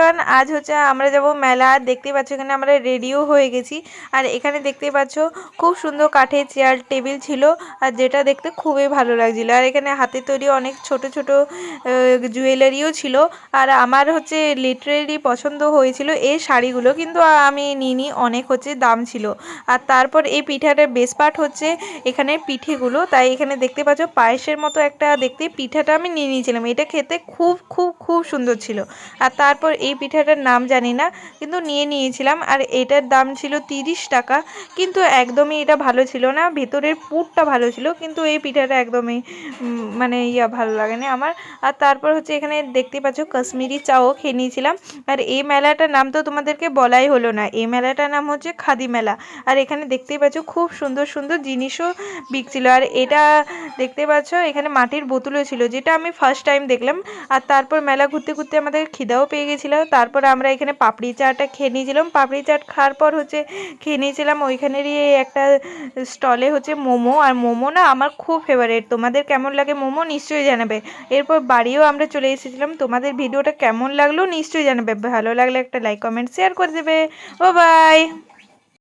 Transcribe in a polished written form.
Everyone, আজ হচ্ছে আমরা যাব মেলা। দেখতে পাচ্ছ এখানে আমরা রেডিও হয়ে গেছি। আর এখানে দেখতে পাচ্ছ খুব সুন্দর কাঠের চেয়ার টেবিল ছিল, আর যেটা দেখতে খুবই ভালো লাগছিল। আর এখানে হাতে তৈরি অনেক ছোট ছোট জুয়েলারিও ছিল। আর আমার হচ্ছে লিটারেলি পছন্দ হয়েছিল এই শাড়িগুলো, কিন্তু আমি নিইনি, অনেক হচ্ছে দাম ছিল। আর তারপর এই পিঠাটার বেস্ট পার্ট হচ্ছে এখানে পিঠেগুলো। তাই এখানে দেখতে পাচ্ছ পায়েসের মতো একটা দেখতে পিঠাটা আমি নিয়ে নিয়েছিলাম। এটা খেতে খুব খুব খুব সুন্দর ছিল। আর তারপর এই পিঠাটার নাম জানি না, কিন্তু নিয়ে নিয়েছিলাম। আর এটার দাম ছিল 30 টাকা, কিন্তু একদমই এটা ভালো ছিল না। ভেতরের পুরটা ভালো ছিল, কিন্তু এই পিঠাটা একদমই মানে ভালো লাগেনি আমার। আর তারপর হচ্ছে এখানে দেখতে পাচ্ছ কাশ্মীরি চাও খেয়ে নিয়েছিলাম। আর এই মেলাটার নাম তো তোমাদেরকে বলাই হলো না, এই মেলাটার নাম হচ্ছে খাদি মেলা। আর এখানে দেখতেই পাচ্ছ খুব সুন্দর সুন্দর জিনিসও বিকছিল। আর এটা দেখতে পাচ্ছ এখানে মাটির বোতলও ছিল, যেটা আমি ফার্স্ট টাইম দেখলাম। আর তারপর মেলা ঘুরতে ঘুরতে আমাদের খিদাও পেয়ে গেছিলো। তারপর আমরা এখানে পাপড়ি চাটটা খেয়ে নিয়েছিলাম। পাপড়ি চাট খাওয়ার পর হচ্ছে খেয়ে নিয়েছিলাম ওইখানেরই একটা স্টলে হচ্ছে মোমো। আর মোমো না আমার খুব ফেভারিট। তোমাদের কেমন লাগে মোমো নিশ্চয়ই জানাবে। এরপর বাড়িও আমরা চলে এসেছিলাম। তোমাদের ভিডিওটা কেমন লাগলো নিশ্চয়ই জানাবে। ভালো লাগলে একটা লাইক কমেন্ট শেয়ার করে দেবে। ও বাই।